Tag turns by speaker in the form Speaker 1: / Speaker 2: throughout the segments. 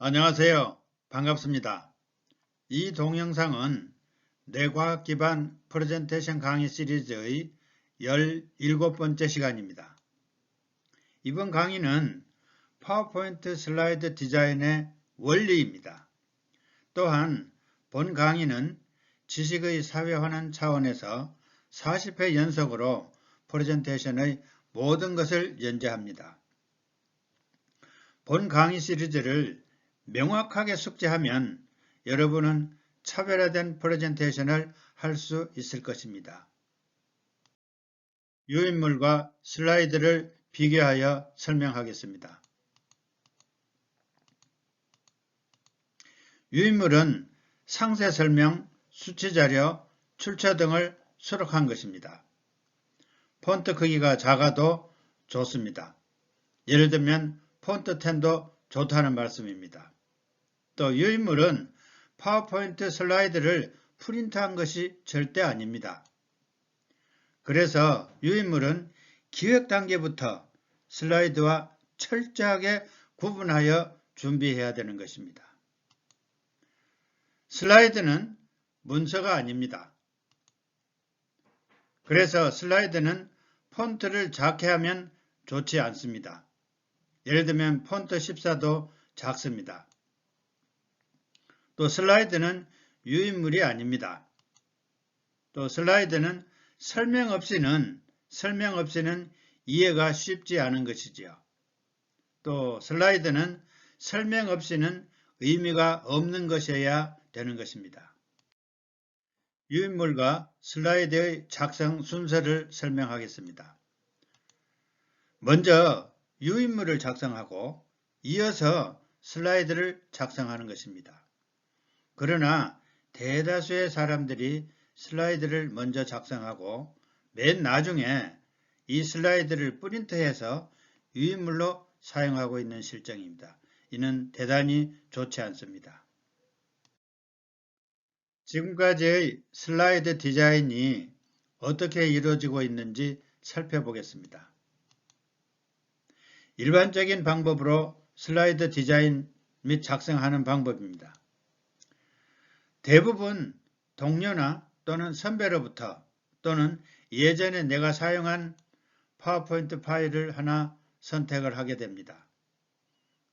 Speaker 1: 안녕하세요. 반갑습니다. 이 동영상은 뇌과학 기반 프레젠테이션 강의 시리즈의 17번째 시간입니다. 이번 강의는 파워포인트 슬라이드 디자인의 원리입니다. 또한 본 강의는 지식의 사회화는 차원에서 40회 연속으로 프레젠테이션의 모든 것을 연재합니다. 본 강의 시리즈를 명확하게 숙지하면 여러분은 차별화된 프레젠테이션을 할 수 있을 것입니다. 유인물과 슬라이드를 비교하여 설명하겠습니다. 유인물은 상세 설명, 수치 자료, 출처 등을 수록한 것입니다. 폰트 크기가 작아도 좋습니다. 예를 들면 폰트 10도 좋다는 말씀입니다. 또 유인물은 파워포인트 슬라이드를 프린트한 것이 절대 아닙니다. 그래서 유인물은 기획 단계부터 슬라이드와 철저하게 구분하여 준비해야 되는 것입니다. 슬라이드는 문서가 아닙니다. 그래서 슬라이드는 폰트를 작게 하면 좋지 않습니다. 예를 들면 폰트 14도 작습니다. 또 슬라이드는 유인물이 아닙니다. 또 슬라이드는 설명 없이는 이해가 쉽지 않은 것이지요. 또 슬라이드는 설명 없이는 의미가 없는 것이어야 되는 것입니다. 유인물과 슬라이드의 작성 순서를 설명하겠습니다. 먼저 유인물을 작성하고 이어서 슬라이드를 작성하는 것입니다. 그러나 대다수의 사람들이 슬라이드를 먼저 작성하고 맨 나중에 이 슬라이드를 프린트해서 유인물로 사용하고 있는 실정입니다. 이는 대단히 좋지 않습니다. 지금까지의 슬라이드 디자인이 어떻게 이루어지고 있는지 살펴보겠습니다. 일반적인 방법으로 슬라이드 디자인 및 작성하는 방법입니다. 대부분 동료나 또는 선배로부터 또는 예전에 내가 사용한 파워포인트 파일을 하나 선택을 하게 됩니다.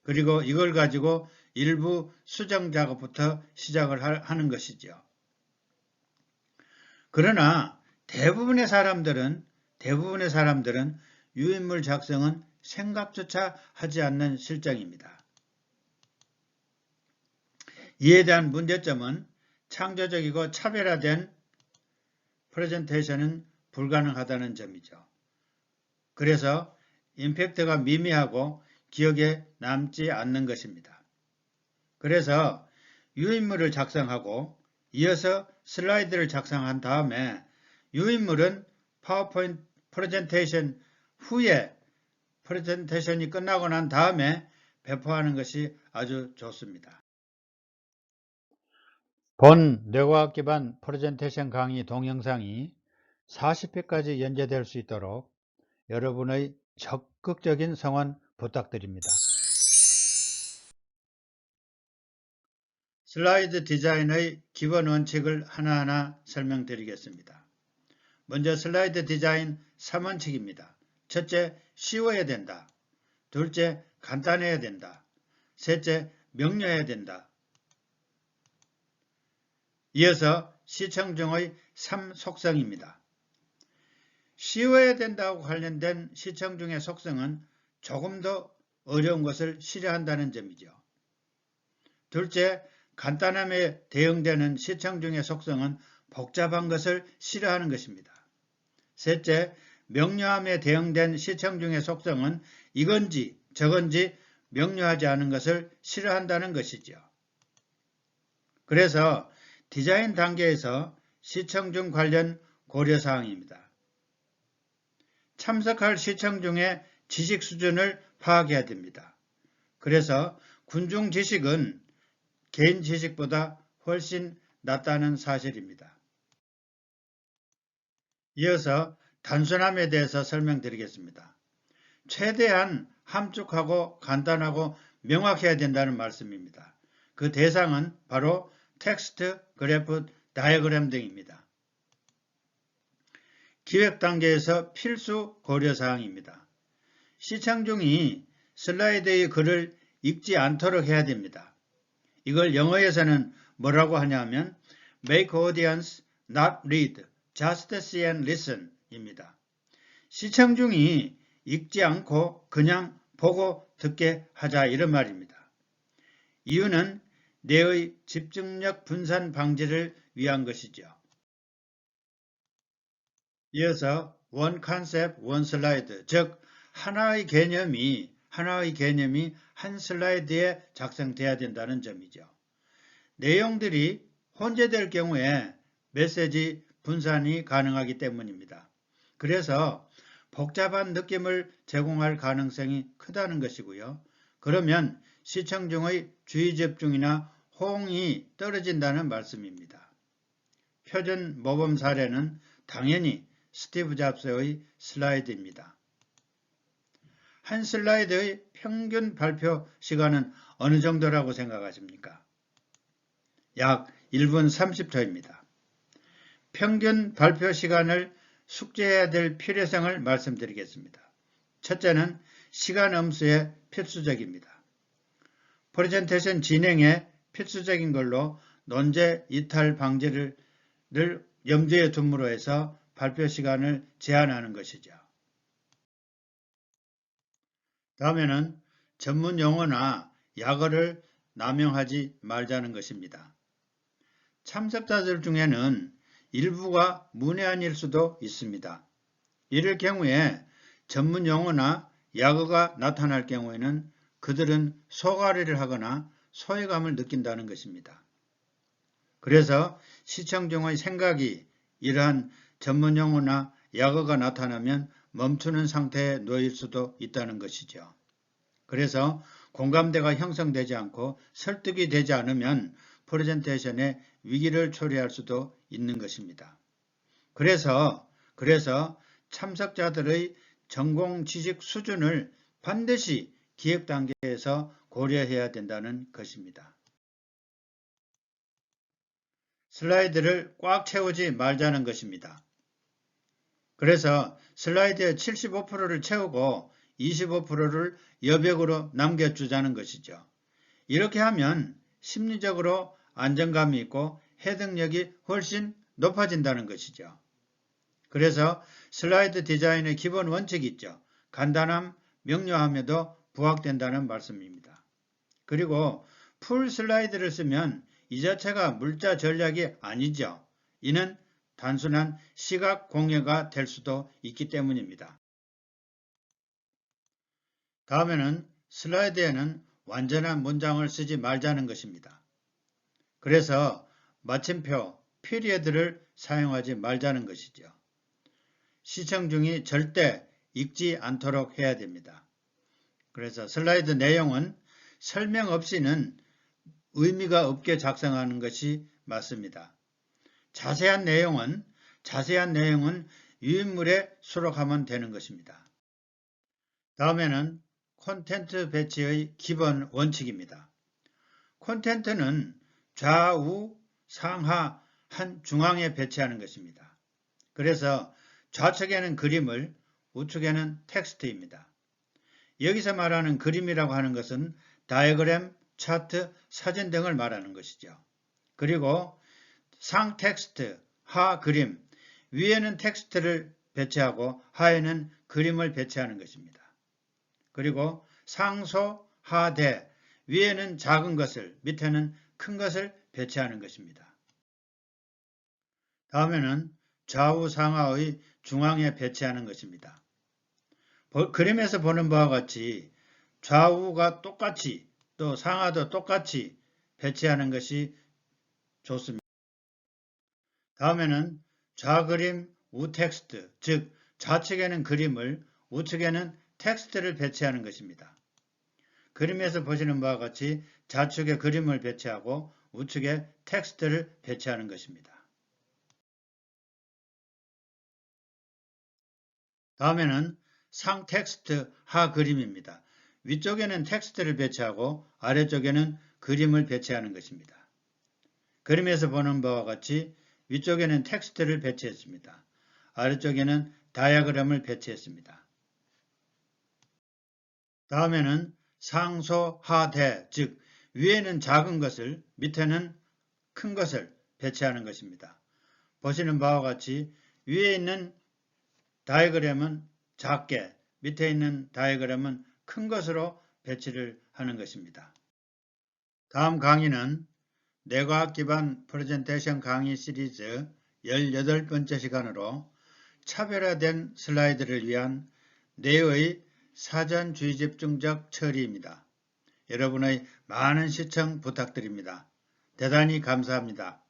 Speaker 1: 그리고 이걸 가지고 일부 수정 작업부터 시작을 하는 것이죠. 그러나 대부분의 사람들은 유인물 작성은 생각조차 하지 않는 실정입니다. 이에 대한 문제점은 창조적이고 차별화된 프레젠테이션은 불가능하다는 점이죠. 그래서 임팩트가 미미하고 기억에 남지 않는 것입니다. 그래서 유인물을 작성하고 이어서 슬라이드를 작성한 다음에 유인물은 파워포인트 프레젠테이션 후에 프레젠테이션이 끝나고 난 다음에 배포하는 것이 아주 좋습니다. 본 뇌과학 기반 프레젠테이션 강의 동영상이 40회까지 연재될 수 있도록 여러분의 적극적인 성원 부탁드립니다. 슬라이드 디자인의 기본 원칙을 하나하나 설명드리겠습니다. 먼저 슬라이드 디자인 3원칙입니다. 첫째, 쉬워야 된다. 둘째, 간단해야 된다. 셋째, 명료해야 된다. 이어서 시청 중의 3속성입니다. 쉬워야 된다고 관련된 시청 중의 속성은 조금 더 어려운 것을 싫어한다는 점이죠. 둘째, 간단함에 대응되는 시청 중의 속성은 복잡한 것을 싫어하는 것입니다. 셋째, 명료함에 대응된 시청 중의 속성은 이건지 저건지 명료하지 않은 것을 싫어한다는 것이죠. 그래서 디자인 단계에서 시청 중 관련 고려사항입니다. 참석할 시청 중의 지식 수준을 파악해야 됩니다. 그래서 군중 지식은 개인 지식보다 훨씬 낮다는 사실입니다. 이어서 단순함에 대해서 설명드리겠습니다. 최대한 함축하고 간단하고 명확해야 된다는 말씀입니다. 그 대상은 바로 텍스트, 그래프, 다이어그램 등입니다. 기획 단계에서 필수 고려사항입니다. 시청 중이 슬라이드의 글을 읽지 않도록 해야 됩니다. 이걸 영어에서는 뭐라고 하냐면 make audience not read, just see and listen 입니다. 시청 중이 읽지 않고 그냥 보고 듣게 하자 이런 말입니다. 이유는 뇌의 집중력 분산 방지를 위한 것이죠. 이어서 one concept, one slide, 즉 하나의 개념이 한 슬라이드에 작성돼야 된다는 점이죠. 내용들이 혼재될 경우에 메시지 분산이 가능하기 때문입니다. 그래서 복잡한 느낌을 제공할 가능성이 크다는 것이고요. 그러면 시청 중의 주의 집중이나 호응이 떨어진다는 말씀입니다. 표준 모범 사례는 당연히 스티브 잡스의 슬라이드입니다. 한 슬라이드의 평균 발표 시간은 어느 정도라고 생각하십니까? 약 1분 30초입니다. 평균 발표 시간을 숙지해야 될 필요성을 말씀드리겠습니다. 첫째는 시간 엄수에 필수적입니다. 프레젠테이션 진행에 필수적인 걸로 논제 이탈 방지를 염두에 둠으로 해서 발표 시간을 제한하는 것이죠. 다음에는 전문 용어나 약어를 남용하지 말자는 것입니다. 참석자들 중에는 일부가 문외한일 수도 있습니다. 이럴 경우에 전문 용어나 약어가 나타날 경우에는 그들은 소가리를 하거나 소외감을 느낀다는 것입니다. 그래서 시청 중의 생각이 이러한 전문 용어나 약어가 나타나면 멈추는 상태에 놓일 수도 있다는 것이죠. 그래서 공감대가 형성되지 않고 설득이 되지 않으면 프레젠테이션에 위기를 초래할 수도 있는 것입니다. 그래서 참석자들의 전공 지식 수준을 반드시 기획 단계에서 고려해야 된다는 것입니다. 슬라이드를 꽉 채우지 말자는 것입니다. 그래서 슬라이드의 75%를 채우고 25%를 여백으로 남겨주자는 것이죠. 이렇게 하면 심리적으로 안정감이 있고 해득력이 훨씬 높아진다는 것이죠. 그래서 슬라이드 디자인의 기본 원칙이 있죠. 간단함, 명료함에도 부합된다는 말씀입니다. 그리고 풀 슬라이드를 쓰면 이 자체가 물자 전략이 아니죠. 이는 단순한 시각 공예가 될 수도 있기 때문입니다. 다음에는 슬라이드에는 완전한 문장을 쓰지 말자는 것입니다. 그래서 마침표, 피리어드를 사용하지 말자는 것이죠. 시청 중이 절대 읽지 않도록 해야 됩니다. 그래서 슬라이드 내용은 설명 없이는 의미가 없게 작성하는 것이 맞습니다. 자세한 내용은 유인물에 수록하면 되는 것입니다. 다음에는 콘텐트 배치의 기본 원칙입니다. 콘텐트는 좌우, 상하, 한 중앙에 배치하는 것입니다. 그래서 좌측에는 그림을, 우측에는 텍스트입니다. 여기서 말하는 그림이라고 하는 것은 다이어그램, 차트, 사진 등을 말하는 것이죠. 그리고 상 텍스트, 하 그림, 위에는 텍스트를 배치하고 하에는 그림을 배치하는 것입니다. 그리고 상소, 하대, 위에는 작은 것을, 밑에는 큰 것을 배치하는 것입니다. 다음에는 좌우 상하의 중앙에 배치하는 것입니다. 그림에서 보는 바와 같이 좌우가 똑같이 또 상하도 똑같이 배치하는 것이 좋습니다. 다음에는 좌그림, 우텍스트, 즉 좌측에는 그림을, 우측에는 텍스트를 배치하는 것입니다. 그림에서 보시는 바와 같이 좌측에 그림을 배치하고 우측에 텍스트를 배치하는 것입니다. 다음에는 상 텍스트, 하 그림입니다. 위쪽에는 텍스트를 배치하고 아래쪽에는 그림을 배치하는 것입니다. 그림에서 보는 바와 같이 위쪽에는 텍스트를 배치했습니다. 아래쪽에는 다이어그램을 배치했습니다. 다음에는 상소하대, 즉 위에는 작은 것을 밑에는 큰 것을 배치하는 것입니다. 보시는 바와 같이 위에 있는 다이어그램은 작게, 밑에 있는 다이어그램은 큰 것으로 배치를 하는 것입니다. 다음 강의는 뇌과학 기반 프레젠테이션 강의 시리즈 18번째 시간으로 차별화된 슬라이드를 위한 뇌의 사전 주의집중적 처리입니다. 여러분의 많은 시청 부탁드립니다. 대단히 감사합니다.